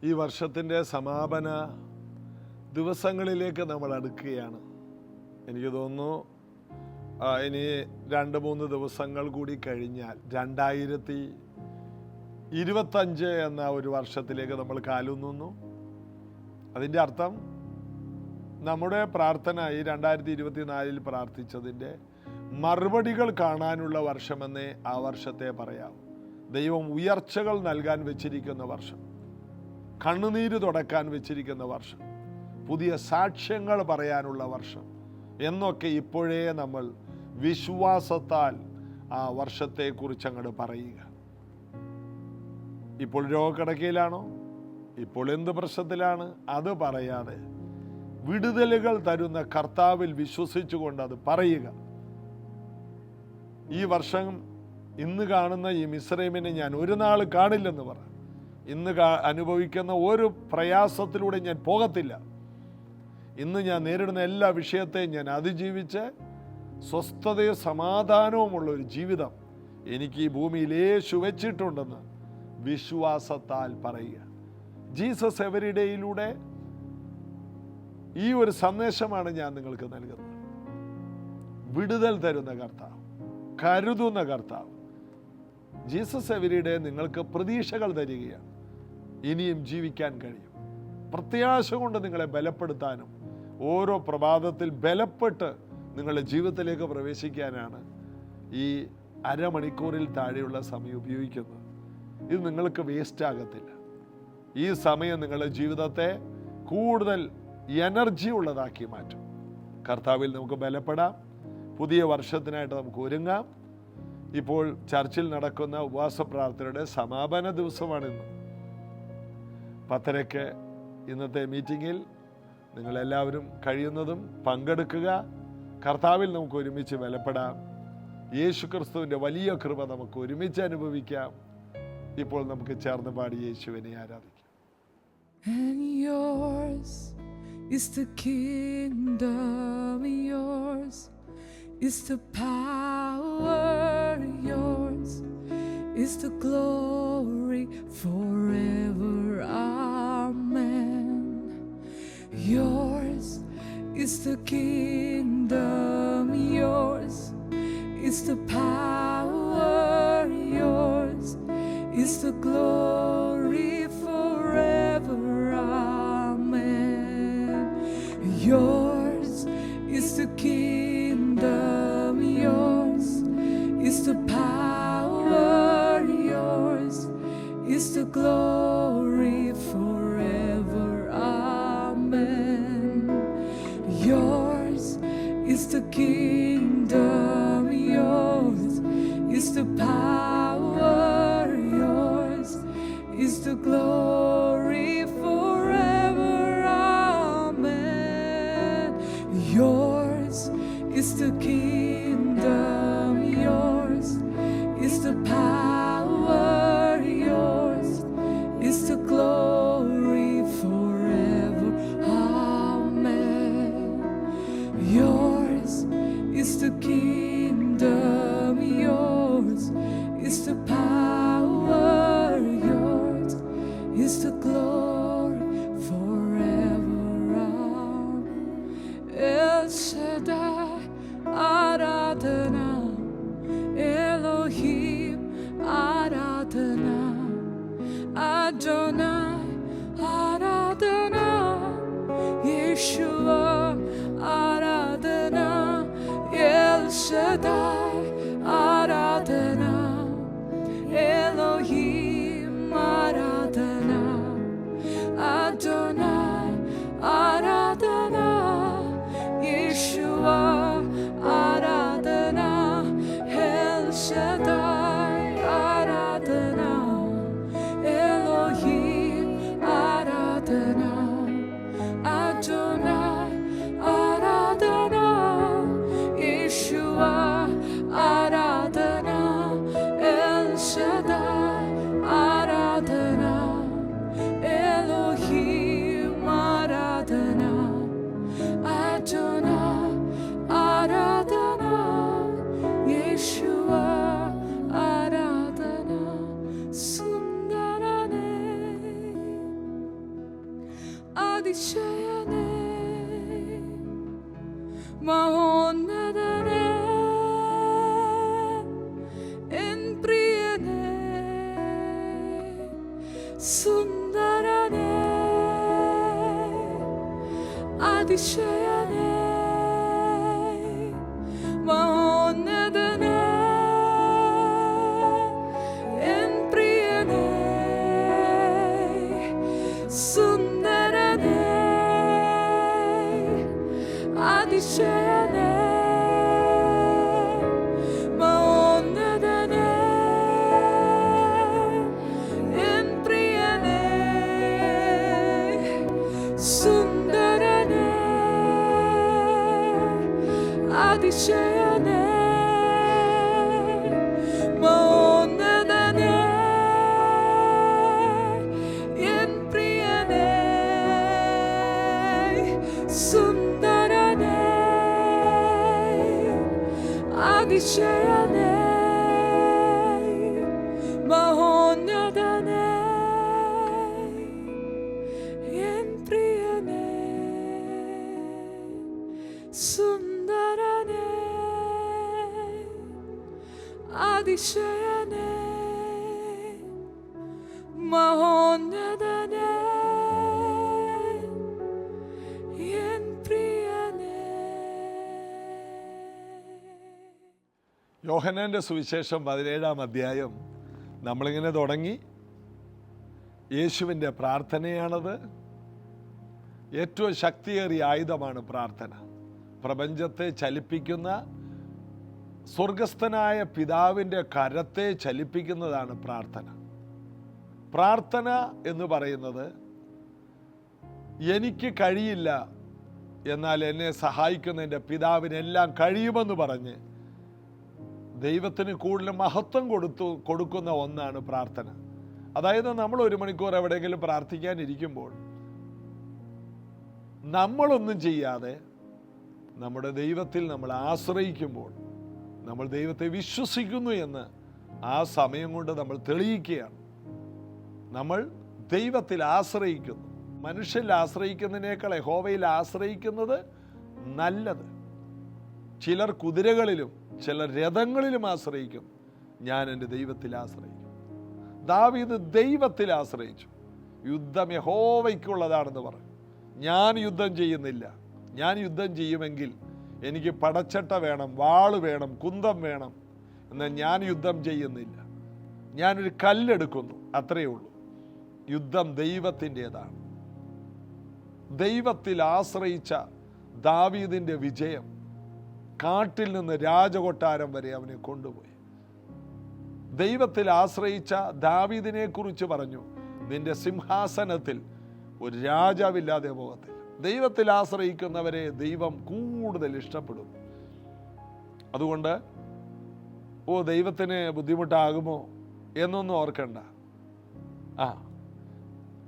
ഈ വർഷത്തിൻ്റെ സമാപന ദിവസങ്ങളിലേക്ക് നമ്മൾ അടുക്കുകയാണ്. എനിക്ക് തോന്നുന്നു ഇനി 2-3 ദിവസങ്ങൾ കൂടി കഴിഞ്ഞാൽ 2025 എന്ന ഒരു വർഷത്തിലേക്ക് നമ്മൾ കാലൂന്നുന്നു. അതിൻ്റെ അർത്ഥം നമ്മുടെ പ്രാർത്ഥന ഈ 2024 പ്രാർത്ഥിച്ചതിൻ്റെ മറുപടികൾ കാണാനുള്ള വർഷമെന്നേ ആ വർഷത്തെ പറയാം. ദൈവം ഉയർച്ചകൾ നൽകാൻ വെച്ചിരിക്കുന്ന വർഷം, കണ്ണുനീര് തുടക്കാൻ വെച്ചിരിക്കുന്ന വർഷം, പുതിയ സാക്ഷ്യങ്ങൾ പറയാനുള്ള വർഷം എന്നൊക്കെ ഇപ്പോഴേ നമ്മൾ വിശ്വാസത്താൽ ആ വർഷത്തെക്കുറിച്ച് അങ്ങോട്ട് പറയുക. ഇപ്പോൾ രോഗക്കിടക്കയിലാണോ, ഇപ്പോൾ എന്ത് പ്രശ്നത്തിലാണ്, അത് പറയാതെ വിടുതലുകൾ തരുന്ന കർത്താവിൽ വിശ്വസിച്ചുകൊണ്ട് അത് പറയുക. ഈ വർഷം ഇന്ന് കാണുന്ന ഈ മിസ്രൈമിനെ ഞാൻ ഒരു നാൾ കാണില്ലെന്ന് പറ. ഇന്ന് അനുഭവിക്കുന്ന ഒരു പ്രയാസത്തിലൂടെ ഞാൻ പോകത്തില്ല. ഇന്ന് ഞാൻ നേരിടുന്ന എല്ലാ വിഷയത്തെയും ഞാൻ അതിജീവിച്ച് സ്വസ്ഥതയും സമാധാനവുമുള്ള ഒരു ജീവിതം എനിക്ക് ഈ ഭൂമിയിൽ യേശു വെച്ചിട്ടുണ്ടെന്ന് വിശ്വാസത്താൽ പറയുക. ജീസസ് എവരിഡേയിലൂടെ ഈ ഒരു സന്ദേശമാണ് ഞാൻ നിങ്ങൾക്ക് നൽകുന്നത്. വിടുതൽ തരുന്ന കർത്താവ്, കരുതുന്ന കർത്താവ്. ജീസസ് എവരിഡേ നിങ്ങൾക്ക് പ്രതീക്ഷകൾ തരികയാണ്. ഇനിയും ജീവിക്കാൻ കഴിയും. പ്രത്യാശ കൊണ്ട് നിങ്ങളെ ബലപ്പെടുത്താനും ഓരോ പ്രഭാതത്തിൽ ബലപ്പെട്ട് നിങ്ങളുടെ ജീവിതത്തിലേക്ക് പ്രവേശിക്കാനാണ് ഈ അരമണിക്കൂറിൽ താഴെയുള്ള സമയം ഉപയോഗിക്കുന്നത്. ഇത് നിങ്ങൾക്ക് വേസ്റ്റ് ആകത്തില്ല. ഈ സമയം നിങ്ങളുടെ ജീവിതത്തെ കൂടുതൽ എനർജി ഉള്ളതാക്കി മാറ്റും. കർത്താവിൽ നമുക്ക് ബലപ്പെടാം. പുതിയ വർഷത്തിനായിട്ട് നമുക്ക് ഒരുങ്ങാം. ഇപ്പോൾ ചർച്ചിൽ നടക്കുന്ന ഉപവാസ പ്രാർത്ഥനയുടെ സമാപന ദിവസമാണിന്ന്. 10:30 ഇന്നത്തെ മീറ്റിങ്ങിൽ നിങ്ങളെല്ലാവരും കഴിയുന്നതും പങ്കെടുക്കുക. കർത്താവിൽ നമുക്ക് ഒരുമിച്ച് ബലപ്പെടാം. യേശു ക്രിസ്തുവിൻ്റെ വലിയ കൃപ നമുക്ക് ഒരുമിച്ച് അനുഭവിക്കാം. ഇപ്പോൾ നമുക്ക് ചേർന്ന് പാടി യേശുവിനെ ആരാധിക്കാം. And yours is the kingdom, yours is the power, yours is the glory forever. Amen. Yours is the kingdom, yours is the power, yours is the glory forever. Amen. Yours is the kingdom, yours is the power, yours is the glory forever. Amen. Yours is the kingdom, yours is the power, yours is the glory forever. Amen. Yours is the kingdom, yours is the power, yours is the glory forever. Amen. Yours is the kingdom, yours is the power, yours is the glory forever. Amen. El Shaddai, Aradhana, Elohim, Aradhana, Adonai, Aradhana, Yeshua, Aradhana, El Shaddai, Aradhana, Elohim, Aradhana, അതിശയനേ മഹോന്നതനേ എൻ പ്രിയനേ സുന്ദരനേ അതിശയനേ മഹോന്നതനേ എൻ പ്രിയനേ സുന്ദരനേ അതിശയനേ മഹോന്നതനേ എൻ പ്രിയനേ സുന്ദരനേ അതിശയനേ മഹോന്നതനേ എൻ പ്രിയനേ സുന്ദരനേ അതിശയനേ മഹോന്നതനേ എൻ പ്രിയനേ സുന്ദരനേ അതിശയനേ മഹോന്നതനേ എൻ പ്രിയനേ. യോഹന്നാന്റെ സുവിശേഷം 17-ാം അധ്യായം നമ്മളിങ്ങനെ തുടങ്ങി. യേശുവിൻ്റെ പ്രാർത്ഥനയാണത്. ഏറ്റവും ശക്തിയേറിയ ആയുധമാണ് പ്രാർത്ഥന. പ്രപഞ്ചത്തെ ചലിപ്പിക്കുന്ന സ്വർഗസ്ഥനായ പിതാവിൻ്റെ കരത്തെ ചലിപ്പിക്കുന്നതാണ് പ്രാർത്ഥന. പ്രാർത്ഥന എന്ന് പറയുന്നത് എനിക്ക് കഴിയില്ല, എന്നാൽ എന്നെ സഹായിക്കുന്ന എൻ്റെ പിതാവിനെല്ലാം കഴിയുമെന്ന് പറഞ്ഞ് ദൈവത്തിന് കൂടുതൽ മഹത്വം കൊടുക്കുന്ന ഒന്നാണ് പ്രാർത്ഥന. അതായത് നമ്മൾ 1 മണിക്കൂർ എവിടെയെങ്കിലും പ്രാർത്ഥിക്കാനിരിക്കുമ്പോൾ നമ്മളൊന്നും ചെയ്യാതെ നമ്മുടെ ദൈവത്തിൽ നമ്മൾ ആശ്രയിക്കുമ്പോൾ, നമ്മൾ ദൈവത്തെ വിശ്വസിക്കുന്നു എന്ന് ആ സമയം കൊണ്ട് നമ്മൾ തെളിയിക്കുകയാണ്. നമ്മൾ ദൈവത്തിൽ ആശ്രയിക്കുന്നു. മനുഷ്യരിൽ ആശ്രയിക്കുന്നതിനേക്കാൾ യഹോവയിൽ ആശ്രയിക്കുന്നത് നല്ലത്. ചിലർ കുതിരകളിലും ചിലർ രഥങ്ങളിലും ആശ്രയിക്കുന്നു. ഞാൻ എൻ്റെ ദൈവത്തിൽ ആശ്രയിക്കും. ദാവീദ് ദൈവത്തിൽ ആശ്രയിച്ചു. യുദ്ധം യഹോവയ്ക്കുള്ളതാണെന്ന് പറഞ്ഞു. ഞാൻ യുദ്ധം ചെയ്യുന്നില്ല. ഞാൻ യുദ്ധം ചെയ്യുമെങ്കിൽ എനിക്ക് പടച്ചട്ട വേണം, വാള് വേണം, കുന്തം വേണം. എന്നാൽ ഞാൻ യുദ്ധം ചെയ്യുന്നില്ല. ഞാനൊരു കല്ലെടുക്കുന്നു, അത്രയേ ഉള്ളൂ. യുദ്ധം ദൈവത്തിൻ്റെതാണ്. ദൈവത്തിൽ ആശ്രയിച്ച ദാവീദിൻ്റെ വിജയം കാട്ടിൽ നിന്ന് രാജകൊട്ടാരം വരെ അവനെ കൊണ്ടുപോയി. ദൈവത്തിൽ ആശ്രയിച്ച ദാവീദിനെ കുറിച്ച് പറഞ്ഞു, നിന്റെ സിംഹാസനത്തിൽ ഒരു രാജാവില്ലാതെ പോകത്തില്ല. ദൈവത്തിൽ ആശ്രയിക്കുന്നവരെ ദൈവം കൂടുതൽ ഇഷ്ടപ്പെടും. അതുകൊണ്ട് ദൈവത്തിന് ബുദ്ധിമുട്ടാകുമോ എന്നൊന്നും ഓർക്കണ്ട.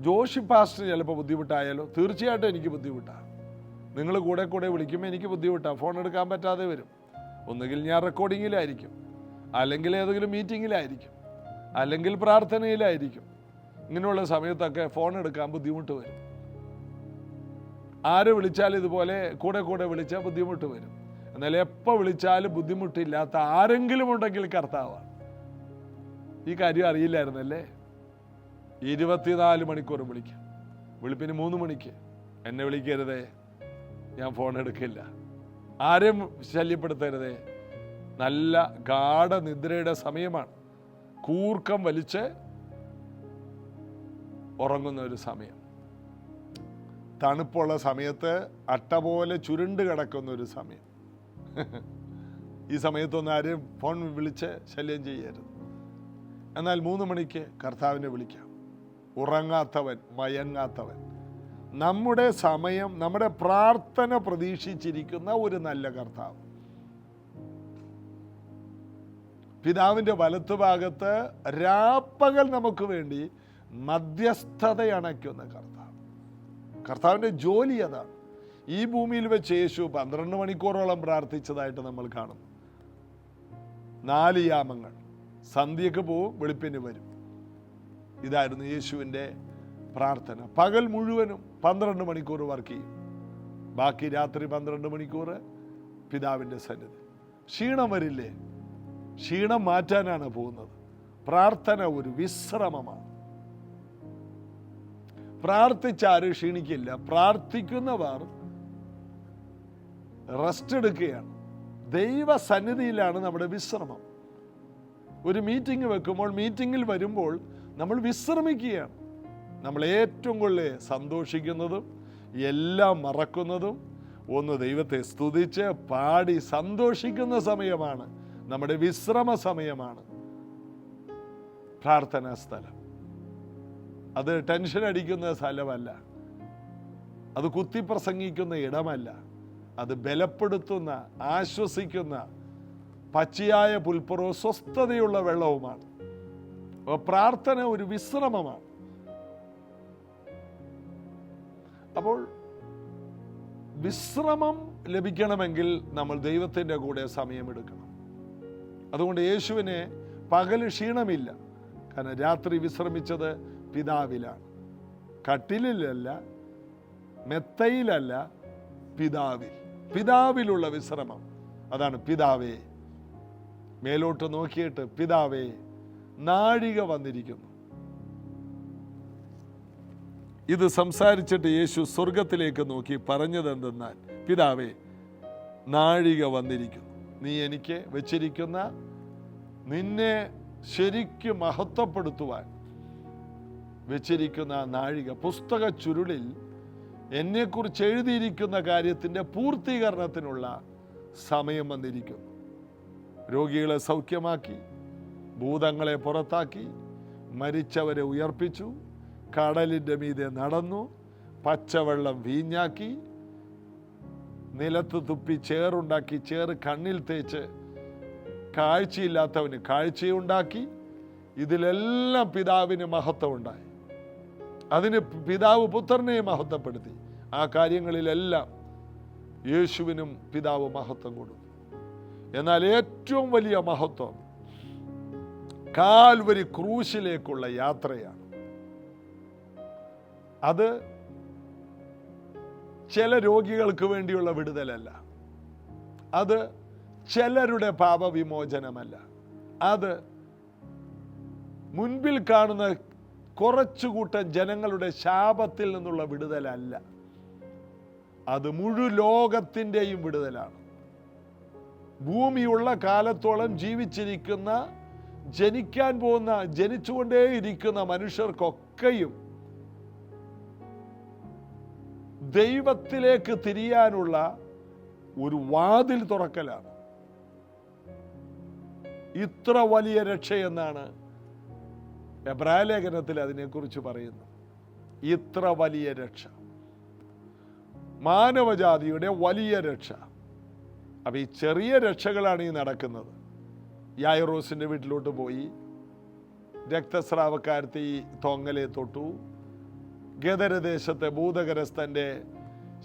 ജോഷി പാസ്റ്റർ ചിലപ്പോൾ ബുദ്ധിമുട്ടായാലോ, തീർച്ചയായിട്ടും എനിക്ക് ബുദ്ധിമുട്ടാണ്. നിങ്ങൾ കൂടെ വിളിക്കുമ്പോൾ എനിക്ക് ബുദ്ധിമുട്ടാണ്. ഫോൺ എടുക്കാൻ പറ്റാതെ വരും. ഒന്നുകിൽ ഞാൻ റെക്കോർഡിങ്ങിലായിരിക്കും, അല്ലെങ്കിൽ ഏതെങ്കിലും മീറ്റിങ്ങിലായിരിക്കും, അല്ലെങ്കിൽ പ്രാർത്ഥനയിലായിരിക്കും. ഇങ്ങനെയുള്ള സമയത്തൊക്കെ ഫോൺ എടുക്കാൻ ബുദ്ധിമുട്ട് വരും. ആര് വിളിച്ചാലും ഇതുപോലെ കൂടെ വിളിച്ചാൽ ബുദ്ധിമുട്ട് വരും. എന്നാൽ എപ്പോൾ വിളിച്ചാലും ബുദ്ധിമുട്ടില്ലാത്ത ആരെങ്കിലും ഉണ്ടെങ്കിൽ കർത്താവാണ്. ഈ കാര്യം അറിയില്ലായിരുന്നല്ലേ? 24 മണിക്കൂർ വിളിക്കാം. വെളുപ്പിന് 3 മണിക്ക് എന്നെ വിളിക്കരുതേ, ഞാൻ ഫോൺ എടുക്കില്ല. ആരും ശല്യപ്പെടുത്തരുതേ. നല്ല ഗാഢനിദ്രയുടെ സമയമാണ്. കൂർക്കം വലിച്ച് ഉറങ്ങുന്ന ഒരു സമയം. തണുപ്പുള്ള സമയത്ത് അട്ട പോലെ ചുരുണ്ട് കിടക്കുന്ന ഒരു സമയം. ഈ സമയത്തൊന്നും ആരും ഫോൺ വിളിച്ച് ശല്യം ചെയ്യരുത്. എന്നാൽ 3 മണിക്ക് കർത്താവിനെ വിളിക്കാം. ഉറങ്ങാത്തവൻ, മയങ്ങാത്തവൻ, നമ്മുടെ സമയം, നമ്മുടെ പ്രാർത്ഥന പ്രതീക്ഷിച്ചിരിക്കുന്ന ഒരു നല്ല കർത്താവ്. പിതാവിൻ്റെ വലത്തുഭാഗത്ത് രാപ്പകൽ നമുക്ക് വേണ്ടി മധ്യസ്ഥതയണയ്ക്കുന്ന കർത്താവ്. കർത്താവിൻ്റെ ജോലി അതാണ്. ഈ ഭൂമിയിൽ വെച്ച് യേശു 12 മണിക്കൂറോളം പ്രാർത്ഥിച്ചതായിട്ട് നമ്മൾ കാണുന്നു. 4 യാമങ്ങൾ. സന്ധ്യക്ക് പോവും, വെളുപ്പിന് വരും. ഇതായിരുന്നു യേശുവിൻ്റെ പ്രാർത്ഥന. പകൽ മുഴുവനും 12 മണിക്കൂർ വർക്ക് ചെയ്യും, ബാക്കി രാത്രി 12 മണിക്കൂർ പിതാവിൻ്റെ സന്നിധി. ക്ഷീണം വരില്ലേ? ക്ഷീണം മാറ്റാനാണ് പോകുന്നത്. പ്രാർത്ഥന ഒരു വിശ്രമമാണ്. പ്രാർത്ഥിച്ചാരും ക്ഷീണിക്കില്ല. പ്രാർത്ഥിക്കുന്നവർ റെസ്റ്റ് എടുക്കുകയാണ്. ദൈവസന്നിധിയിലാണ് നമ്മുടെ വിശ്രമം. ഒരു മീറ്റിംഗ് വെക്കുമ്പോൾ, മീറ്റിങ്ങിൽ വരുമ്പോൾ നമ്മൾ വിശ്രമിക്കുകയാണ്. നമ്മൾ ഏറ്റവും കൂടുതൽ സന്തോഷിക്കുന്നതും എല്ലാം മറക്കുന്നതും ഒന്ന് ദൈവത്തെ സ്തുതിച്ച് പാടി സന്തോഷിക്കുന്ന സമയമാണ്. നമ്മുടെ വിശ്രമ സമയമാണ് പ്രാർത്ഥനാ സ്ഥലം. അത് ടെൻഷൻ അടിക്കുന്ന സ്ഥലമല്ല, അത് കുത്തിപ്രസംഗിക്കുന്ന ഇടമല്ല, അത് ബലപ്പെടുത്തുന്ന, ആശ്വസിക്കുന്ന പച്ചയായ പുൽപ്പുറവും സ്വസ്ഥതയുള്ള വെള്ളവുമാണ്. അപ്പോൾ പ്രാർത്ഥന ഒരു വിശ്രമമാണ്. അപ്പോൾ വിശ്രമം ലഭിക്കണമെങ്കിൽ നമ്മൾ ദൈവത്തിൻ്റെ കൂടെ സമയമെടുക്കണം. അതുകൊണ്ട് യേശുവിനെ പകൽ ക്ഷീണമില്ല, കാരണം രാത്രി വിശ്രമിച്ചത് പിതാവിലാണ്. കട്ടിലിലല്ല, മെത്തയിലല്ല, പിതാവിൽ. പിതാവിലുള്ള വിശ്രമം. അതാണ് പിതാവേ. മേലോട്ട് നോക്കിയിട്ട് പിതാവേ, നാഴിക വന്നിരിക്കുന്നു. ഇത് സംസാരിച്ചിട്ട് യേശു സ്വർഗത്തിലേക്ക് നോക്കി പറഞ്ഞതെന്തെന്നാൽ, പിതാവേ, നാഴിക വന്നിരിക്കുന്നു. നീ എനിക്ക് വെച്ചിരിക്കുന്ന, നിന്നെ ശരിക്കും മഹത്വപ്പെടുത്തുവാൻ വെച്ചിരിക്കുന്ന നാഴിക, പുസ്തക ചുരുളിൽ എന്നെക്കുറിച്ച് എഴുതിയിരിക്കുന്ന കാര്യത്തിൻ്റെ പൂർത്തീകരണത്തിനുള്ള സമയം വന്നിരിക്കുന്നു. രോഗികളെ സൗഖ്യമാക്കി, ഭൂതങ്ങളെ പുറത്താക്കി, മരിച്ചവരെ ഉയർപ്പിച്ചു, കടലിൻ്റെ മീതെ നടന്നു, പച്ചവെള്ളം വീഞ്ഞാക്കി, നിലത്ത് തുപ്പി ചേറുണ്ടാക്കി, ചേറ് കണ്ണിൽ തേച്ച് കാഴ്ചയില്ലാത്തവന് കാഴ്ചയുണ്ടാക്കി. ഇതിലെല്ലാം പിതാവിന് മഹത്വം ഉണ്ടായി. അതിന് പിതാവ് പുത്രനെ മഹത്വപ്പെടുത്തി. ആ കാര്യങ്ങളിലെല്ലാം യേശുവിനും പിതാവ് മഹത്വം കൊടുത്തു. എന്നാൽ ഏറ്റവും വലിയ മഹത്വം കാൽവരി ക്രൂശിലേക്കുള്ള യാത്രയാണ്. അത് ചില രോഗികൾക്ക് വേണ്ടിയുള്ള വിടുതലല്ല, അത് ചിലരുടെ പാപവിമോചനമല്ല, അത് മുൻപിൽ കാണുന്ന കുറച്ചുകൂട്ടം ജനങ്ങളുടെ ശാപത്തിൽ നിന്നുള്ള വിടുതലല്ല, അത് മുഴുവൻ ലോകത്തിൻ്റെയും വിടുതലാണ്. ഭൂമിയുള്ള കാലത്തോളം ജീവിച്ചിരിക്കുന്ന, ജനിക്കാൻ പോകുന്ന, ജനിച്ചുകൊണ്ടേയിരിക്കുന്ന മനുഷ്യർക്കൊക്കെയും ദൈവത്തിലേക്ക് തിരിയാനുള്ള ഒരു വാതിൽ തുറക്കലാണ്. ഇത്ര വലിയ രക്ഷയെന്നാണ് എബ്രായ ലേഖനത്തിൽ അതിനെക്കുറിച്ച് പറയുന്നു. ഇത്ര വലിയ രക്ഷ, മാനവജാതിയുടെ വലിയ രക്ഷ. അപ്പം ഈ ചെറിയ രക്ഷകളാണ് ഈ നടക്കുന്നത്. യായിറോസിൻ്റെ വീട്ടിലോട്ട് പോയി, രക്തസ്രാവക്കാരത്തെ ഈ തൊങ്ങലെ തൊട്ടു. ഗദരദേശത്തെ ഭൂതഗ്രസ്തൻ്റെ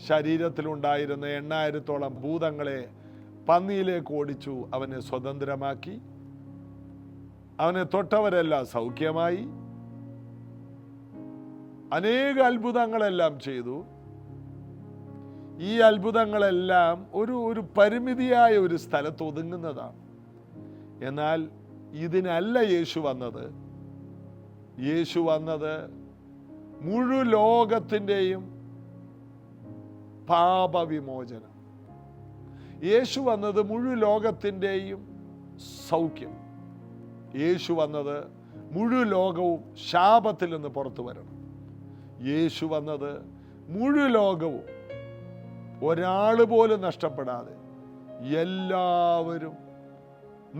ശരീരത്തിലുണ്ടായിരുന്ന 8000-ഓളം ഭൂതങ്ങളെ പന്നിയിലേക്ക് ഓടിച്ചു, അവനെ സ്വതന്ത്രമാക്കി. അവനെ തൊട്ടവരെല്ലാം സൗഖ്യമായി. അനേക അത്ഭുതങ്ങളെല്ലാം ചെയ്തു. ഈ അത്ഭുതങ്ങളെല്ലാം ഒരു പരിമിതിയായ ഒരു സ്ഥലത്ത് ഒതുങ്ങുന്നതാണ്. എന്നാൽ ഇതിനല്ല യേശു വന്നത്. യേശു വന്നത് മുഴുവൻ ലോകത്തിൻ്റെയും പാപവിമോചനം. യേശു വന്നത് മുഴുവൻ ലോകത്തിൻ്റെയും സൗഖ്യം. യേശു വന്നത് മുഴുവൻ ലോകവും ശാപത്തിൽ നിന്ന് പുറത്തു വരണം. യേശു വന്നത് മുഴുവൻ ലോകവും ഒരാൾ പോലും നഷ്ടപ്പെടാതെ എല്ലാവരും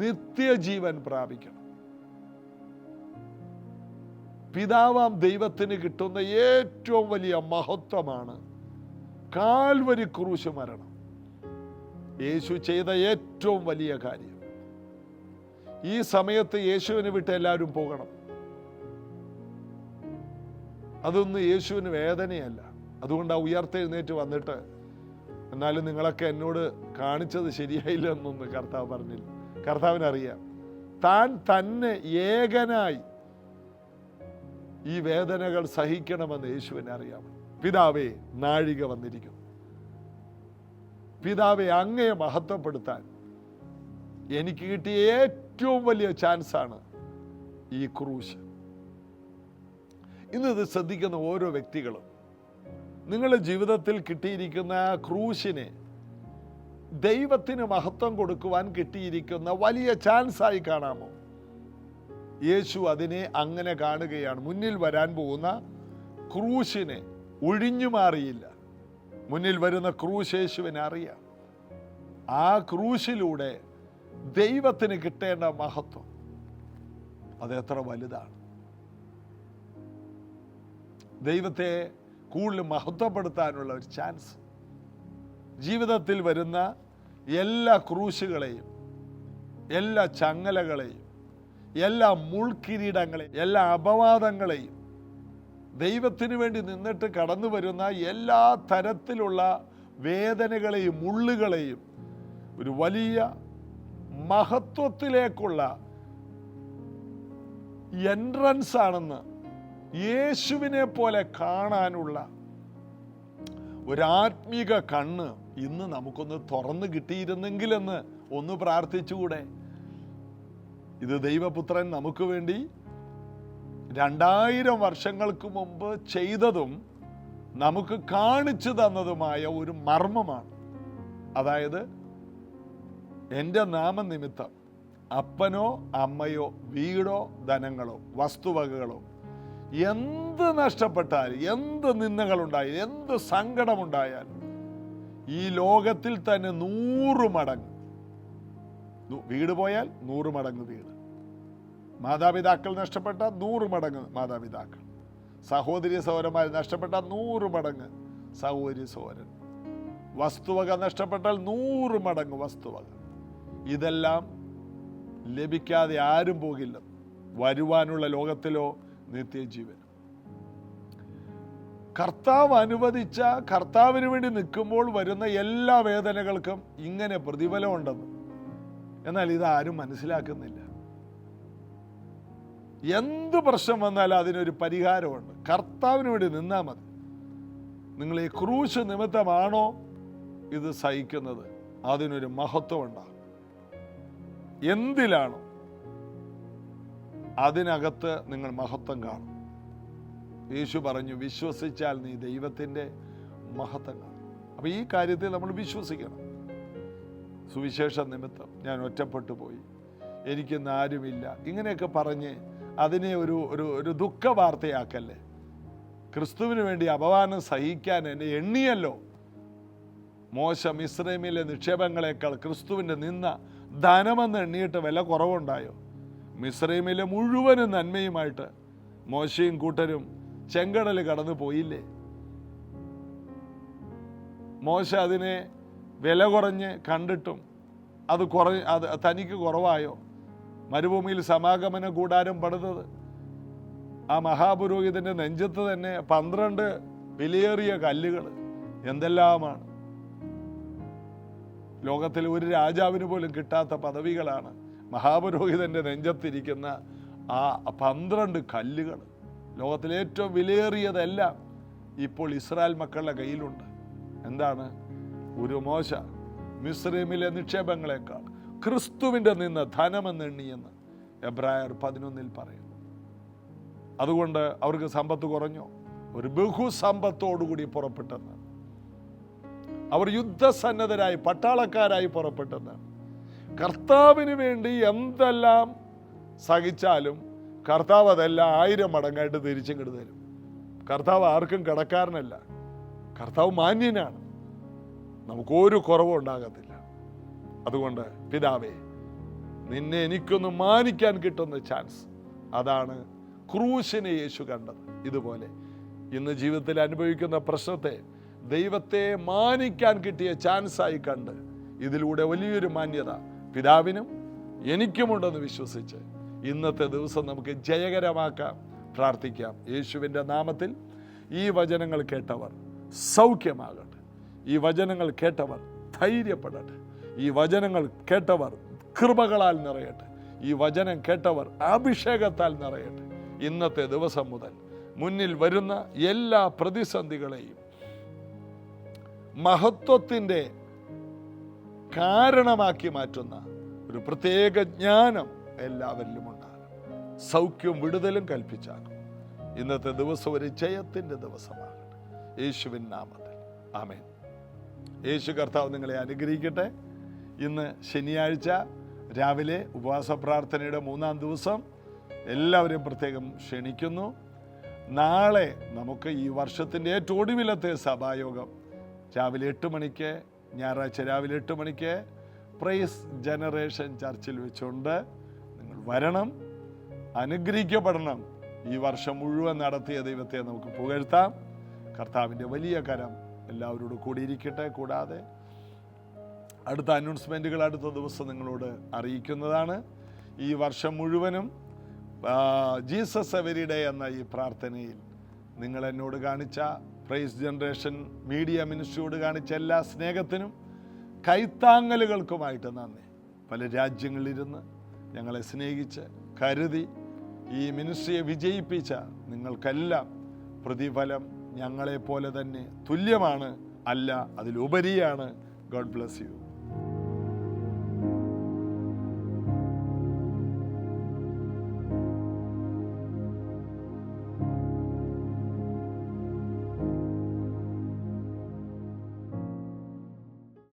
നിത്യജീവൻ പ്രാപിക്കണം. പിതാവാം ദൈവത്തിന് കിട്ടുന്ന ഏറ്റവും വലിയ മഹത്വമാണ് കാൽവരി ക്രൂശ് മരണം. യേശു ചെയ്ത ഏറ്റവും വലിയ കാര്യം. ഈ സമയത്ത് യേശുവിനെ വിട്ട് എല്ലാവരും പോകണം. അതൊന്നും യേശുവിന് വേദനയല്ല. അതുകൊണ്ട് ആ ഉയർത്തെഴുന്നേറ്റ് വന്നിട്ട്, എന്നാലും നിങ്ങളൊക്കെ എന്നോട് കാണിച്ചത് ശരിയായില്ല എന്നൊന്നും കർത്താവ് പറഞ്ഞില്ല. കർത്താവിനറിയാം താൻ തന്നെ ഏകനായി ഈ വേദനകൾ സഹിക്കണമെന്ന് യേശുവിനെ അറിയാം. പിതാവേ, നാഴിക വന്നിരിക്കുന്നു. പിതാവെ, അങ്ങയെ മഹത്വപ്പെടുത്താൻ എനിക്ക് കിട്ടിയ ഏറ്റവും വലിയ ചാൻസാണ് ഈ ക്രൂശ്. ഇന്നത് ശ്രദ്ധിക്കുന്ന ഓരോ വ്യക്തികളും നിങ്ങളുടെ ജീവിതത്തിൽ കിട്ടിയിരിക്കുന്ന ക്രൂശിനെ ദൈവത്തിന് മഹത്വം കൊടുക്കുവാൻ കിട്ടിയിരിക്കുന്ന വലിയ ചാൻസായി കാണാമോ? യേശു അതിനെ അങ്ങനെ കാണുകയാണ്. മുന്നിൽ വരാൻ പോകുന്ന ക്രൂശിനെ ഒഴിഞ്ഞു മാറിയില്ല. മുന്നിൽ വരുന്ന ക്രൂശ് യേശുവിനെ അറിയാം. ആ ക്രൂശിലൂടെ ദൈവത്തിന് കിട്ടേണ്ട മഹത്വം അതെത്ര വലുതാണ്. ദൈവത്തെ കൂടുതൽ മഹത്വപ്പെടുത്താനുള്ള ഒരു ചാൻസ്. ജീവിതത്തിൽ വരുന്ന എല്ലാ ക്രൂശുകളെയും, എല്ലാ ചങ്ങലകളെയും, എല്ലാ മുൾക്കിരീടങ്ങളെയും, എല്ലാ അപവാദങ്ങളെയും, ദൈവത്തിന് വേണ്ടി നിന്നിട്ട് കടന്നു വരുന്ന എല്ലാ തരത്തിലുള്ള വേദനകളെയും മുള്ളുകളെയും ഒരു വലിയ മഹത്വത്തിലേക്കുള്ള എൻട്രൻസ് ആണെന്ന് യേശുവിനെ പോലെ കാണാനുള്ള ഒരാത്മീക കണ്ണ് ഇന്ന് നമുക്കൊന്ന് തുറന്നു കിട്ടിയിരുന്നെങ്കിലെന്ന് ഒന്ന് പ്രാർത്ഥിച്ചുകൂടെ? ഇത് ദൈവപുത്രൻ നമുക്ക് വേണ്ടി 2000 വർഷങ്ങൾക്ക് മുമ്പ് ചെയ്തതും നമുക്ക് കാണിച്ചു തന്നതുമായ ഒരു മർമ്മമാണ്. അതായത് എൻ്റെ നാമനിമിത്തം അപ്പനോ അമ്മയോ വീടോ ധനങ്ങളോ വസ്തുവകകളോ എന്ത് നഷ്ടപ്പെട്ടാലും, എന്ത് നിന്ദകളുണ്ടായാലും, എന്ത് സങ്കടമുണ്ടായാലും ഈ ലോകത്തിൽ തന്നെ 100 മടങ്ങ് വീട് പോയാൽ 100 മടങ്ങ് വീട്, മാതാപിതാക്കൾ നഷ്ടപ്പെട്ട 100 മടങ്ങ് മാതാപിതാക്കൾ, സഹോദരി സഹോദരന്മാർ നഷ്ടപ്പെട്ട 100 മടങ്ങ് സഹോദരി സഹോദരൻ, വസ്തുവക നഷ്ടപ്പെട്ടാൽ 100 മടങ്ങ് വസ്തുവക. ഇതെല്ലാം ലഭിക്കാതെ ആരും പോകില്ല. വരുവാനുള്ള ലോകത്തിലോ നിത്യജീവൻ. കർത്താവ് അനുവദിച്ച, കർത്താവിന് വേണ്ടി നിൽക്കുമ്പോൾ വരുന്ന എല്ലാ വേദനകൾക്കും ഇങ്ങനെ പ്രതിഫലമുണ്ടെന്ന്. എന്നാൽ ഇതാരും മനസ്സിലാക്കുന്നില്ല. എന്ത് പ്രശ്നം വന്നാലും അതിനൊരു പരിഹാരമുണ്ട്. കർത്താവിന് വേണ്ടി നിന്നാൽ മതി. നിങ്ങൾ ഈ ക്രൂശ് നിമിത്തമാണോ ഇത് സഹിക്കുന്നത്, അതിനൊരു മഹത്വം ഉണ്ടാകും. എന്തിലാണോ അതിനകത്ത് നിങ്ങൾ മഹത്വം കാണും. യേശു പറഞ്ഞു, വിശ്വസിച്ചാൽ നീ ദൈവത്തിൻ്റെ മഹത്വം കാണും. അപ്പൊ ഈ കാര്യത്തിൽ നമ്മൾ വിശ്വസിക്കണം. സുവിശേഷ നിമിത്തം ഞാൻ ഒറ്റപ്പെട്ടു പോയി, എനിക്കിന്ന് ആരുമില്ല, ഇങ്ങനെയൊക്കെ പറഞ്ഞ് അതിനെ ഒരു ദുഃഖ വാർത്തയാക്കല്ലേ. ക്രിസ്തുവിന് വേണ്ടി അപമാനം സഹിക്കാൻ എന്നെ എണ്ണിയല്ലോ. മോശ മിസ്രൈമിലെ നിക്ഷേപങ്ങളെക്കാൾ ക്രിസ്തുവിൻ്റെ നിന്ന ധനമെന്ന് എണ്ണിയിട്ട് വില കുറവുണ്ടായോ? മിസ്രൈമിലെ മുഴുവനും നന്മയുമായിട്ട് മോശയും കൂട്ടരും ചെങ്കടൽ കടന്നു പോയില്ലേ? മോശ അതിനെ വില കുറഞ്ഞ് കണ്ടിട്ടും അത് തനിക്ക് കുറവായോ? മരുഭൂമിയിൽ സമാഗമന കൂടാരം പണിതത് ആ മഹാപുരോഹിതന്റെ നെഞ്ചത്ത് തന്നെ 12 വിലയേറിയ കല്ലുകൾ. എന്തെല്ലാമാണ്! ലോകത്തിൽ ഒരു രാജാവിന് പോലും കിട്ടാത്ത പദവികളാണ് മഹാപുരോഹിതന്റെ നെഞ്ചത്തിരിക്കുന്ന ആ 12 കല്ലുകൾ. ലോകത്തിലെ ഏറ്റവും വിലയേറിയതെല്ലാം ഇപ്പോൾ ഇസ്രായേൽ മക്കളുടെ കയ്യിലുണ്ട്. എന്താണ്? ഒരു മോശ മിസ്രൈമിലെ നിക്ഷേപങ്ങളെക്കാൾ ക്രിസ്തുവിൻ്റെ നിന്ന് ധനമെന്നെണ്ണിയെന്ന് എബ്രായർ 11 പറയുന്നു. അതുകൊണ്ട് അവർക്ക് സമ്പത്ത് കുറഞ്ഞോ? ഒരു ബഹുസമ്പത്തോടുകൂടി പുറപ്പെട്ടെന്ന്. അവർ യുദ്ധസന്നദ്ധരായി പട്ടാളക്കാരായി പുറപ്പെട്ടെന്ന്. കർത്താവിന് വേണ്ടി എന്തെല്ലാം സഹിച്ചാലും കർത്താവ് അതെല്ലാം 1000 മടങ്ങായിട്ട് തിരിച്ചിങ്ങോട്ട് തരും. കർത്താവ് ആർക്കും കടക്കാരനല്ല. കർത്താവ് മാന്യനാണ്. നമുക്കൊരു കുറവും ഉണ്ടാകത്തില്ല. അതുകൊണ്ട് പിതാവേ, നിന്നെ എനിക്കൊന്ന് മാനിക്കാൻ കിട്ടുന്ന ചാൻസ്, അതാണ് ക്രൂശിനെ യേശു കണ്ടത്. ഇതുപോലെ ഇന്ന് ജീവിതത്തിൽ അനുഭവിക്കുന്ന പ്രശ്നത്തെ ദൈവത്തെ മാനിക്കാൻ കിട്ടിയ ചാൻസായി കണ്ട് ഇതിലൂടെ വലിയൊരു മാന്യത പിതാവിനും എനിക്കുമുണ്ടെന്ന് വിശ്വസിച്ച് ഇന്നത്തെ ദിവസം നമുക്ക് ജയകരമാക്കാം. പ്രാർത്ഥിക്കാം. യേശുവിൻ്റെ നാമത്തിൽ ഈ വചനങ്ങൾ കേട്ടവർ സൗഖ്യമാകട്ടെ. ഈ വചനങ്ങൾ കേട്ടവർ ധൈര്യപ്പെടട്ടെ. ഈ വചനങ്ങൾ കേട്ടവർ കൃപകളാൽ നിറയട്ടെ. ഈ വചനം കേട്ടവർ അഭിഷേകത്താൽ നിറയട്ടെ. ഇന്നത്തെ ദിവസം മുതൽ മുന്നിൽ വരുന്ന എല്ലാ പ്രതിസന്ധികളെയും മഹത്വത്തിൻ്റെ കാരണമാക്കി മാറ്റുന്ന ഒരു പ്രത്യേക ജ്ഞാനം എല്ലാവരിലും ഉണ്ടാകും. സൗഖ്യവും വിടുതലും കൽപ്പിച്ചാകും. ഇന്നത്തെ ദിവസം ഒരു ജയത്തിൻ്റെ ദിവസമാകട്ടെ യേശുവിൻ നാമത്തിൽ. ആമേൻ. യേശു കർത്താവ് നിങ്ങളെ അനുഗ്രഹിക്കട്ടെ. ഇന്ന് ശനിയാഴ്ച രാവിലെ ഉപവാസ പ്രാർത്ഥനയുടെ 3-ാം ദിവസം എല്ലാവരെയും പ്രത്യേകം ക്ഷണിക്കുന്നു. നാളെ നമുക്ക് ഈ വർഷത്തിൻ്റെ ഏറ്റവും ഒടുവിലത്തെ സഭായോഗം രാവിലെ 8 മണിക്ക്, ഞായറാഴ്ച രാവിലെ 8 മണിക്ക് പ്രൈസ് ജനറേഷൻ ചർച്ചിൽ വെച്ചുകൊണ്ട് നിങ്ങൾ വരണം, അനുഗ്രഹിക്കപ്പെടണം. ഈ വർഷം മുഴുവൻ നടത്തിയ ദൈവത്തെ നമുക്ക് പുകഴ്ത്താം. കർത്താവിൻ്റെ വലിയ കരം എല്ലാവരോടും കൂടിയിരിക്കട്ടെ. കൂടാതെ അടുത്ത അനൗൺസ്മെൻറ്റുകൾ അടുത്ത ദിവസം നിങ്ങളോട് അറിയിക്കുന്നതാണ്. ഈ വർഷം മുഴുവനും ജീസസ് എവരി ഡേ എന്ന ഈ പ്രാർത്ഥനയിൽ നിങ്ങൾ എന്നോട് കാണിച്ച, പ്രൈസ് ജനറേഷൻ മീഡിയ മിനിസ്ട്രിയോട് കാണിച്ച എല്ലാ സ്നേഹത്തിനും കൈത്താങ്ങലുകൾക്കുമായിട്ട് നന്ദി. പല രാജ്യങ്ങളിലിരുന്ന് ഞങ്ങളെ സ്നേഹിച്ച് കരുതി ഈ മിനിസ്ട്രിയെ വിജയിപ്പിച്ച നിങ്ങൾക്കെല്ലാം പ്രതിഫലം ഞങ്ങളെപ്പോലെ തന്നെ തുല്യമാണ്, അല്ല അതിലുപരിയാണ്. God bless you.